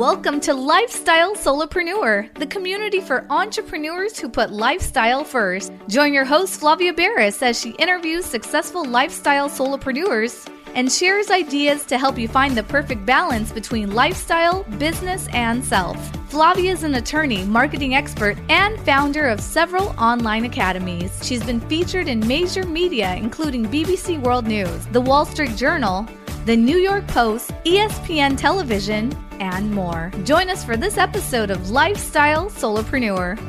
Welcome to Lifestyle Solopreneur, the community for entrepreneurs who put lifestyle first. Join your host, Flavia Barris, as she interviews successful lifestyle solopreneurs and shares ideas to help you find the perfect balance between lifestyle, business, and self. Flavia is an attorney, marketing expert, and founder of several online academies. She's been featured in major media, including BBC World News, The Wall Street Journal, The New York Post, ESPN Television, and more. Join us for this episode of Lifestyle Solopreneur.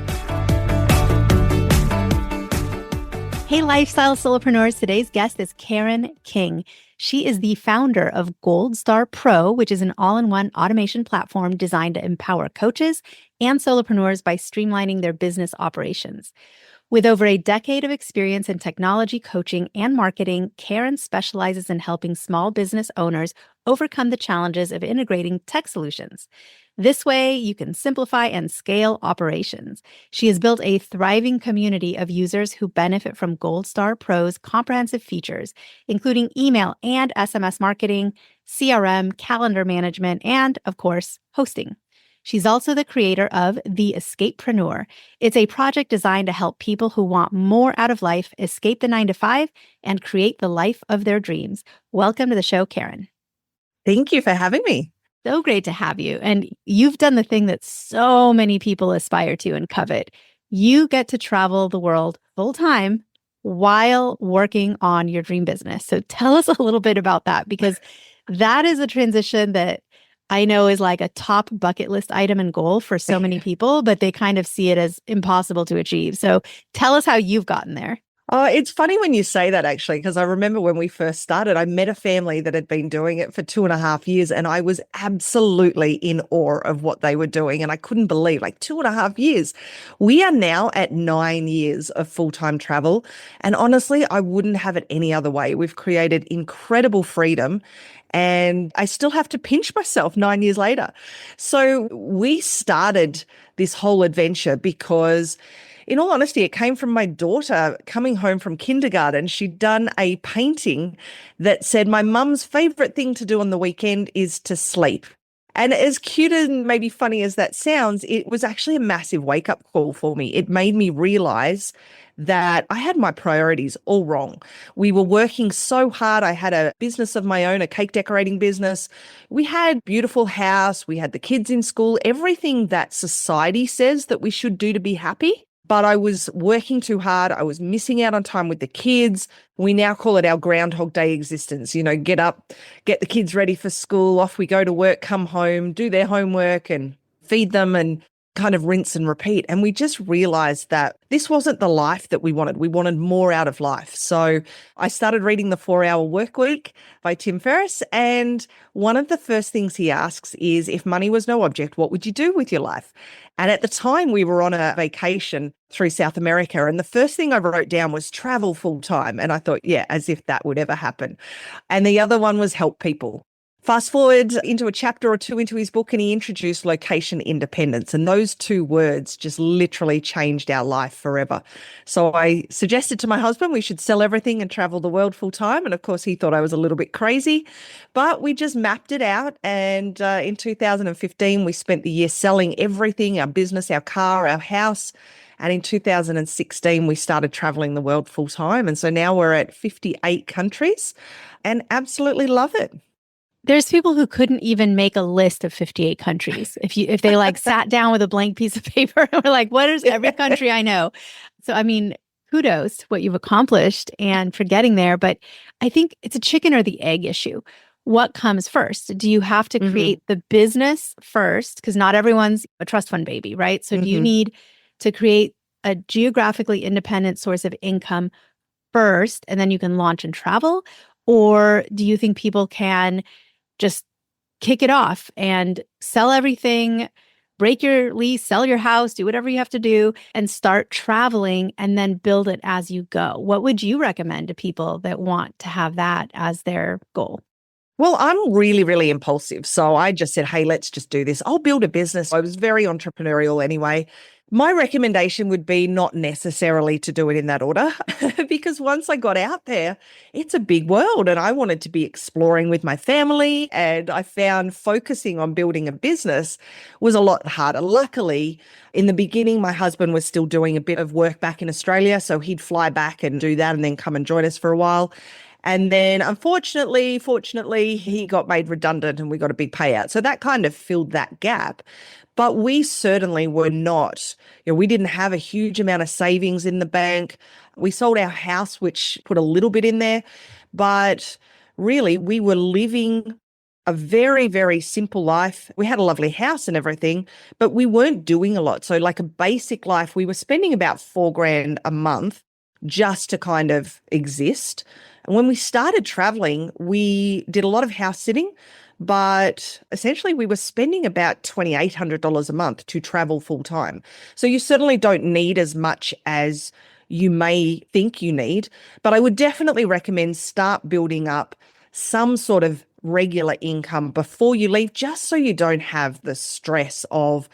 Hey, Lifestyle Solopreneurs. Today's guest is Karen King. She is the founder of Gold Star Pro, which is an all-in-one automation platform designed to empower coaches and solopreneurs by streamlining their business operations. With over a decade of experience in technology coaching and marketing, Karen specializes in helping small business owners overcome the challenges of integrating tech solutions. This way, you can simplify and scale operations. She has built a thriving community of users who benefit from Gold Star Pro's comprehensive features, including email and SMS marketing, CRM, calendar management, and, of course, hosting. She's also the creator of The Escapepreneur. It's a project designed to help people who want more out of life escape the 9-to-5 and create the life of their dreams. Welcome to the show, Karen. Thank you for having me. So great to have you. And you've done the thing that so many people aspire to and covet. You get to travel the world full time while working on your dream business. So tell us a little bit about that, because that is a transition that I know is like a top bucket list item and goal for so many people, but they kind of see it as impossible to achieve. So tell us how you've gotten there. Oh, it's funny when you say that, actually, because I remember when we first started, I met a family that had been doing it for 2.5 years, and I was absolutely in awe of what they were doing. And I couldn't believe, like, 2.5 years. We are now at 9 years of full-time travel. And honestly, I wouldn't have it any other way. We've created incredible freedom. And I still have to pinch myself 9 years later. So we started this whole adventure because, in all honesty, it came from my daughter coming home from kindergarten. She'd done a painting that said, my mum's favorite thing to do on the weekend is to sleep. And as cute and maybe funny as that sounds, it was actually a massive wake-up call for me. It made me realize that I had my priorities all wrong. We were working so hard. I had a business of my own, a cake decorating business. We had a beautiful house. We had the kids in school, everything that society says that we should do to be happy. But I was working too hard. I was missing out on time with the kids. We now call it our Groundhog Day existence. You know, get up, get the kids ready for school, off we go to work, come home, do their homework and feed them and kind of rinse and repeat. And we just realized that this wasn't the life that we wanted. We wanted more out of life. So I started reading The 4-Hour Workweek by Tim Ferriss. And one of the first things he asks is, if money was no object, what would you do with your life? And at the time we were on a vacation through South America. And the first thing I wrote down was travel full time. And I thought, yeah, as if that would ever happen. And the other one was help people. Fast forward into a chapter or two into his book, and he introduced location independence. And those two words just literally changed our life forever. So I suggested to my husband we should sell everything and travel the world full time. And of course, he thought I was a little bit crazy, but we just mapped it out. And in 2015, we spent the year selling everything, our business, our car, our house. And in 2016, we started traveling the world full time. And so now we're at 58 countries and absolutely love it. There's people who couldn't even make a list of 58 countries. If they like sat down with a blank piece of paper and were like, what is every country I know? So, I mean, kudos to what you've accomplished and for getting there. But I think it's a chicken or the egg issue. What comes first? Do you have to create the business first? Because not everyone's a trust fund baby, right? So do you need to create a geographically independent source of income first, and then you can launch and travel? Or do you think people can just kick it off and sell everything, break your lease, sell your house, do whatever you have to do, and start traveling and then build it as you go? What would you recommend to people that want to have that as their goal? Well, I'm really, really impulsive. So I just said, hey, let's just do this. I'll build a business. I was very entrepreneurial anyway. My recommendation would be not necessarily to do it in that order because once I got out there, it's a big world and I wanted to be exploring with my family. And I found focusing on building a business was a lot harder. Luckily, in the beginning, my husband was still doing a bit of work back in Australia. So he'd fly back and do that and then come and join us for a while. And then fortunately, he got made redundant and we got a big payout. So that kind of filled that gap. But we certainly were not, we didn't have a huge amount of savings in the bank. We sold our house, which put a little bit in there. But really, we were living a very, very simple life. We had a lovely house and everything, but we weren't doing a lot. So like a basic life, we were spending about $4,000 a month just to kind of exist. And when we started traveling, we did a lot of house sitting. But essentially, we were spending about $2,800 a month to travel full time. So you certainly don't need as much as you may think you need. But I would definitely recommend start building up some sort of regular income before you leave, just so you don't have the stress of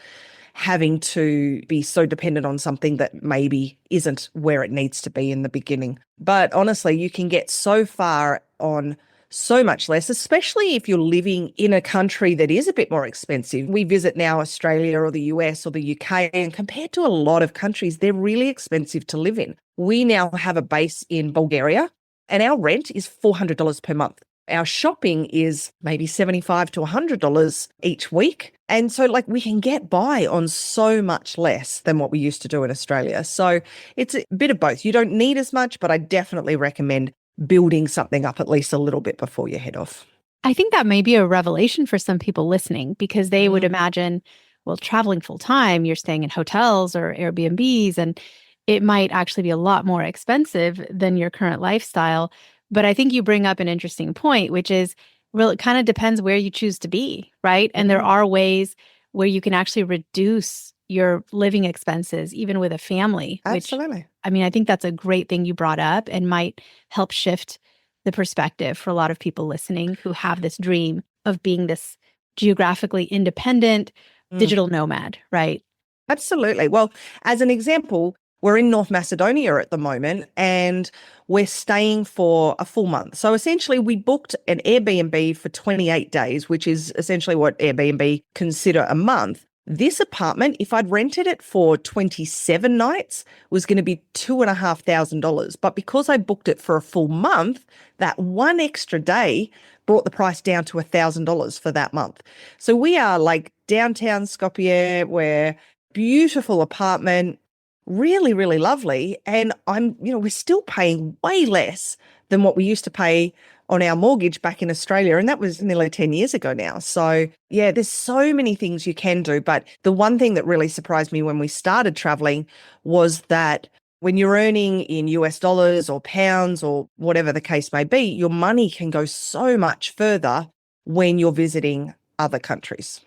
having to be so dependent on something that maybe isn't where it needs to be in the beginning. But honestly, you can get so far on so much less, especially if you're living in a country that is a bit more expensive. We visit now Australia or the US or the UK, and compared to a lot of countries, they're really expensive to live in. We now have a base in Bulgaria, and our rent is $400 per month. Our shopping is maybe $75 to $100 each week. And so like we can get by on so much less than what we used to do in Australia. So it's a bit of both. You don't need as much, but I definitely recommend building something up at least a little bit before you head off. I think that may be a revelation for some people listening because they would imagine, well, traveling full time, you're staying in hotels or Airbnbs, and it might actually be a lot more expensive than your current lifestyle. But I think you bring up an interesting point, which is, well, it kind of depends where you choose to be, right? And there are ways where you can actually reduce your living expenses, even with a family. Absolutely. Which, I mean, I think that's a great thing you brought up and might help shift the perspective for a lot of people listening who have this dream of being this geographically independent digital nomad, right? Absolutely. Well, as an example, we're in North Macedonia at the moment and we're staying for a full month. So essentially we booked an Airbnb for 28 days, which is essentially what Airbnb consider a month. This apartment, if I'd rented it for 27 nights, was going to be $2,500. But because I booked it for a full month, that one extra day brought the price down to $1,000 for that month. So we are like downtown Skopje, we're beautiful apartment, really, really lovely. And we're still paying way less than what we used to pay on our mortgage back in Australia. And that was nearly 10 years ago now. So yeah, there's so many things you can do. But the one thing that really surprised me when we started traveling was that when you're earning in US dollars or pounds or whatever the case may be, your money can go so much further when you're visiting other countries.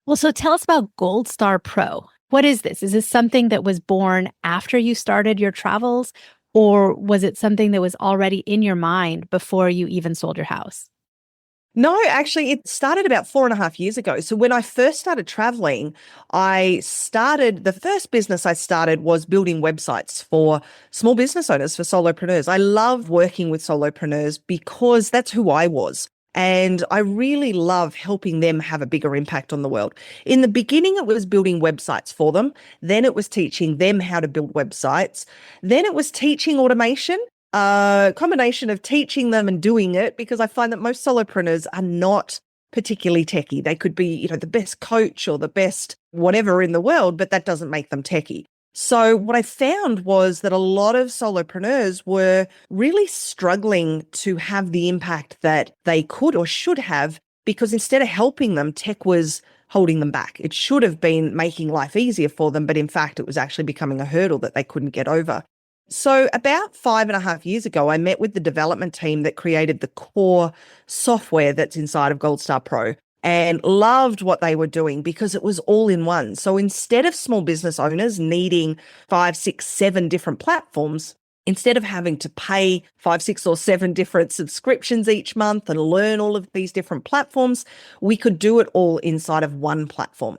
Well, so tell us about Gold Star Pro. What is this? Is this something that was born after you started your travels? Or was it something that was already in your mind before you even sold your house? No, actually, it started about 4.5 years ago. So when I first started traveling, the first business I started was building websites for small business owners, for solopreneurs. I love working with solopreneurs because that's who I was. And I really love helping them have a bigger impact on the world. In the beginning, it was building websites for them. Then it was teaching them how to build websites. Then it was teaching automation, a combination of teaching them and doing it, because I find that most solopreneurs are not particularly techie. They could be, the best coach or the best whatever in the world, but that doesn't make them techie. So what I found was that a lot of solopreneurs were really struggling to have the impact that they could or should have, because instead of helping them, tech was holding them back. It should have been making life easier for them, but in fact, it was actually becoming a hurdle that they couldn't get over. So about 5.5 years ago, I met with the development team that created the core software that's inside of Gold Star Pro, and loved what they were doing because it was all in one. So instead of small business owners needing 5, 6, 7 different platforms, instead of having to pay 5, 6, or 7 different subscriptions each month and learn all of these different platforms, we could do it all inside of one platform.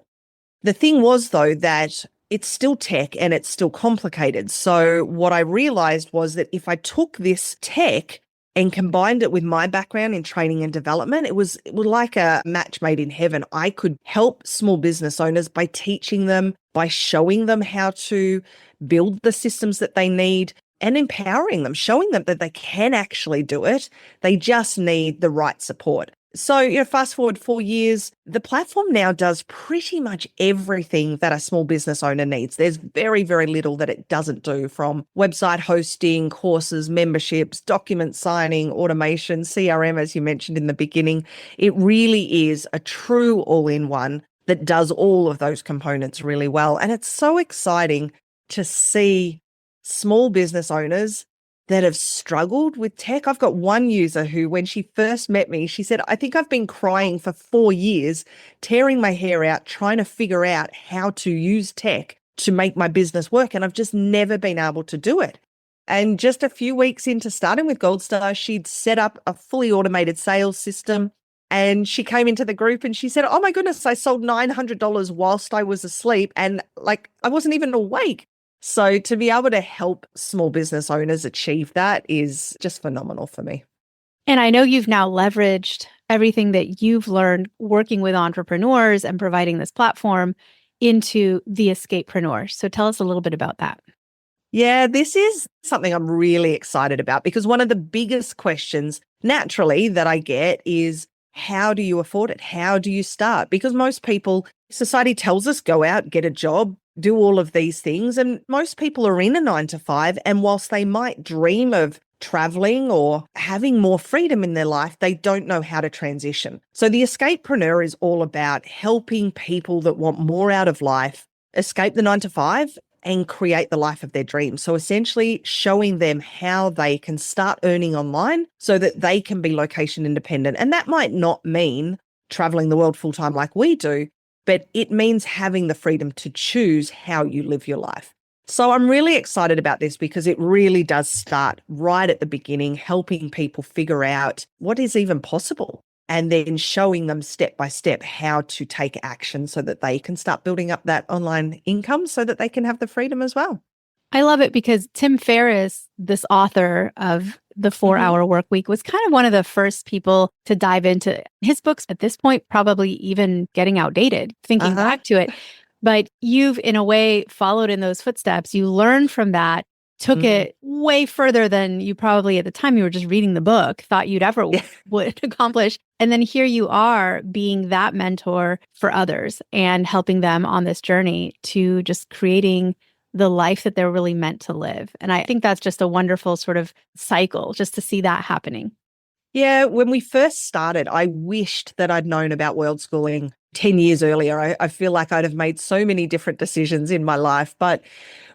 The thing was, though, that it's still tech and it's still complicated. So what I realized was that if I took this tech and combined it with my background in training and development, it was like a match made in heaven. I could help small business owners by teaching them, by showing them how to build the systems that they need and empowering them, showing them that they can actually do it. They just need the right support. So, fast forward 4 years, the platform now does pretty much everything that a small business owner needs. There's very, very little that it doesn't do, from website hosting, courses, memberships, document signing, automation, CRM, as you mentioned in the beginning. It really is a true all-in-one that does all of those components really well. And it's so exciting to see small business owners that have struggled with tech. I've got one user who, when she first met me, she said, I think I've been crying for 4 years, tearing my hair out, trying to figure out how to use tech to make my business work. And I've just never been able to do it. And just a few weeks into starting with Gold Star, she'd set up a fully automated sales system. And she came into the group and she said, oh my goodness, I sold $900 whilst I was asleep. And I wasn't even awake. So to be able to help small business owners achieve that is just phenomenal for me. And I know you've now leveraged everything that you've learned working with entrepreneurs and providing this platform into the Escapepreneur. So tell us a little bit about that. Yeah, this is something I'm really excited about, because one of the biggest questions naturally that I get is, how do you afford it? How do you start? Because most people, society tells us, go out, get a job, do all of these things. And most people are in a 9 to 5. And whilst they might dream of traveling or having more freedom in their life, they don't know how to transition. So the Escapepreneur is all about helping people that want more out of life escape the 9 to 5 and create the life of their dreams. So essentially showing them how they can start earning online so that they can be location independent. And that might not mean traveling the world full time like we do, but it means having the freedom to choose how you live your life. So I'm really excited about this because it really does start right at the beginning, helping people figure out what is even possible, and then showing them step by step how to take action so that they can start building up that online income so that they can have the freedom as well. I love it because Tim Ferriss, this author of The 4-Hour Work Week, was kind of one of the first people to dive into his books. At this point, probably even getting outdated, thinking back to it. But you've, in a way, followed in those footsteps. You learned from that, took it way further than you probably at the time you were just reading the book thought you'd ever would accomplish. And then here you are being that mentor for others and helping them on this journey to just creating the life that they're really meant to live. And I think that's just a wonderful sort of cycle just to see that happening. Yeah, when we first started, I wished that I'd known about world schooling 10 years earlier. I feel like I'd have made so many different decisions in my life. But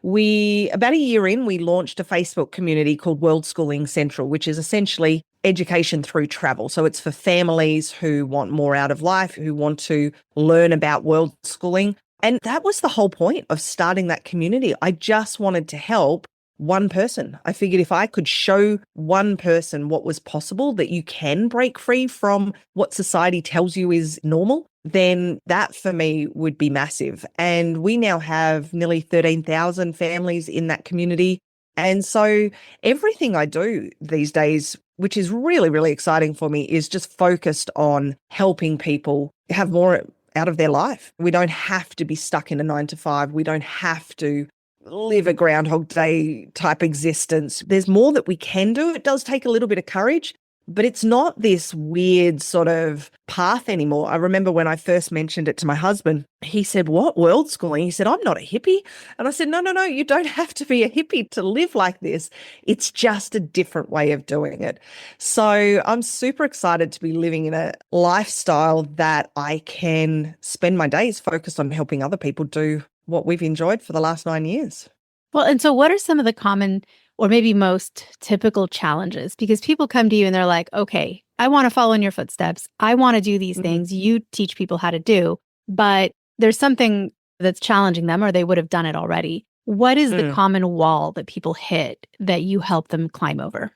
about a year in, we launched a Facebook community called World Schooling Central, which is essentially education through travel. So it's for families who want more out of life, who want to learn about world schooling. And that was the whole point of starting that community. I just wanted to help one person. I figured if I could show one person what was possible, that you can break free from what society tells you is normal, then that for me would be massive. And we now have nearly 13,000 families in that community. And so everything I do these days, which is really, really exciting for me, is just focused on helping people have more out of their life. We don't have to be stuck in a 9 to 5. We don't have to live a Groundhog Day type existence. There's more that we can do. It does take a little bit of courage, but it's not this weird sort of path anymore. I remember when I first mentioned it to my husband, he said, what, world schooling? He said, I'm not a hippie. And I said, no, you don't have to be a hippie to live like this. It's just a different way of doing it. So I'm super excited to be living in a lifestyle that I can spend my days focused on helping other people do what we've enjoyed for the last 9 years. Well, and so what are some of the common or maybe most typical challenges? Because people come to you and they're like, okay, I want to follow in your footsteps. I want to do these things you teach people how to do, but there's something that's challenging them or they would have done it already. What is the common wall that people hit that you help them climb over?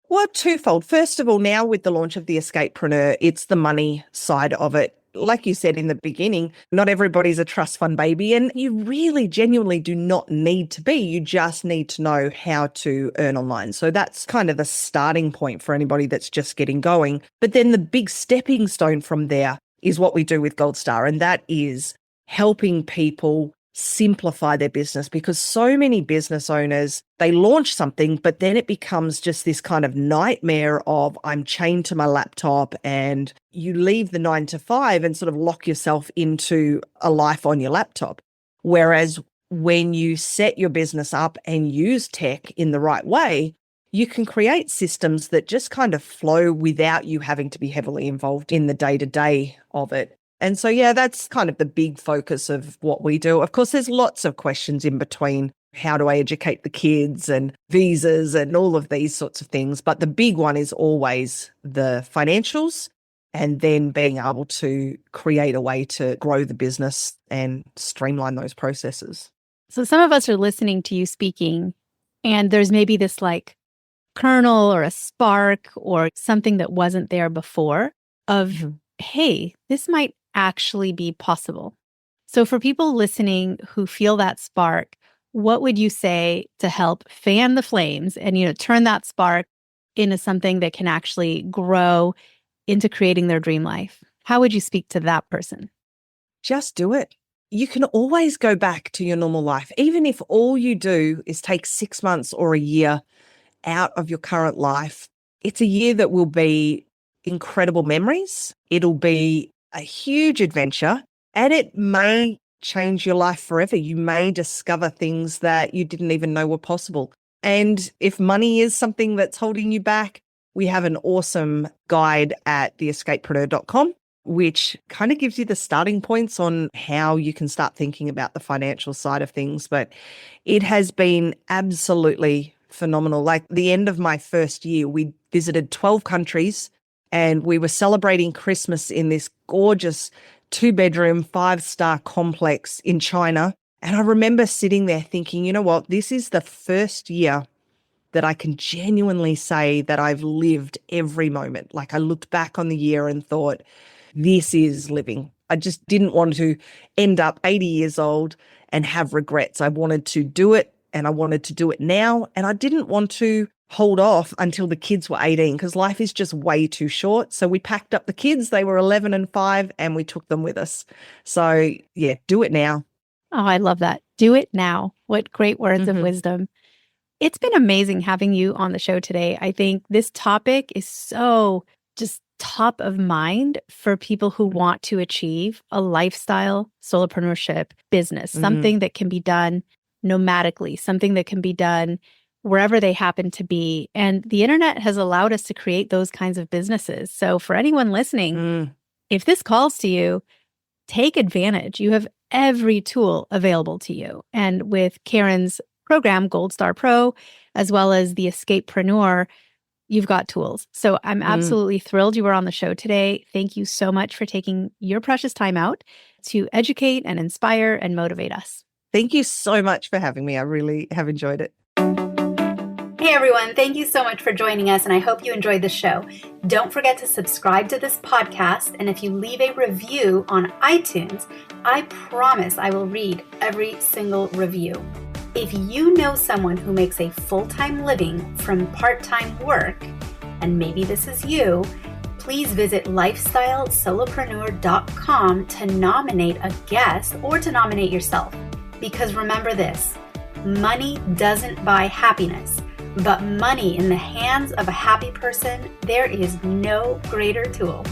Well, twofold. First of all, now with the launch of the Escapepreneur, it's the money side of it. like you said in the beginning, not everybody's a trust fund baby, and you really genuinely do not need to be. You just need to know how to earn online. So that's kind of the starting point for anybody that's just getting going. But then the big stepping stone from there is what we do with Gold Star, and that is helping people simplify their business, because so many business owners, they launch something, but then it becomes just this kind of nightmare of I'm chained to my laptop, and you leave the 9 to 5 and sort of lock yourself into a life on your laptop. Whereas when you set your business up and use tech in the right way, you can create systems that just kind of flow without you having to be heavily involved in the day-to-day of it. And so, yeah, that's kind of the big focus of what we do. Of course, there's lots of questions in between. How do I educate the kids and visas and all of these sorts of things? But the big one is always the financials, and then being able to create a way to grow the business and streamline those processes. So some of us are listening to you speaking, and there's maybe this like kernel or a spark or something that wasn't there before of, hey, this might actually be possible. So for people listening who feel that spark, what would you say to help fan the flames and, turn that spark into something that can actually grow into creating their dream life? How would you speak to that person? Just do it. You can always go back to your normal life. Even if all you do is take 6 months or a year out of your current life, it's a year that will be incredible memories. It'll be a huge adventure, and it may change your life forever. You may discover things that you didn't even know were possible. And if money is something that's holding you back, we have an awesome guide at theescapepreneur.com, which kind of gives you the starting points on how you can start thinking about the financial side of things. But it has been absolutely phenomenal. Like the end of my first year, we visited 12 countries, and we were celebrating Christmas in this gorgeous 2-bedroom, 5-star complex in China. And I remember sitting there thinking, you know what, this is the first year that I can genuinely say that I've lived every moment. Like I looked back on the year and thought, this is living. I just didn't want to end up 80 years old and have regrets. I wanted to do it, and I wanted to do it now. And I didn't want to hold off until the kids were 18, because life is just way too short. So we packed up the kids. They were 11 and 5, and we took them with us. So yeah, do it now. Oh, I love that. Do it now. What great words of wisdom. It's been amazing having you on the show today. I think this topic is so just top of mind for people who want to achieve a lifestyle solopreneurship business, something that can be done nomadically, something that can be done wherever they happen to be. And the internet has allowed us to create those kinds of businesses. So for anyone listening, if this calls to you, take advantage. You have every tool available to you. And with Karen's program, Gold Star Pro, as well as the Escapepreneur, you've got tools. So I'm absolutely thrilled you were on the show today. Thank you so much for taking your precious time out to educate and inspire and motivate us. Thank you so much for having me. I really have enjoyed it. Hey everyone, thank you so much for joining us, and I hope you enjoyed the show. Don't forget to subscribe to this podcast, and if you leave a review on iTunes, I promise I will read every single review. If you know someone who makes a full-time living from part-time work, and maybe this is you, please visit lifestylesolopreneur.com to nominate a guest or to nominate yourself. Because remember this, money doesn't buy happiness. But money in the hands of a happy person, there is no greater tool.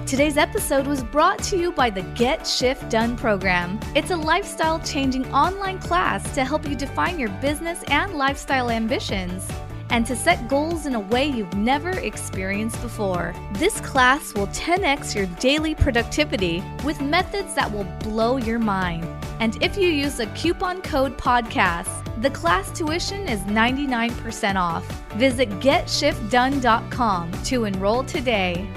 Today's episode was brought to you by the Get Shift Done program. It's a lifestyle-changing online class to help you define your business and lifestyle ambitions, and to set goals in a way you've never experienced before. This class will 10x your daily productivity with methods that will blow your mind. And if you use a coupon code podcast, the class tuition is 99% off. Visit GetShiftDone.com to enroll today.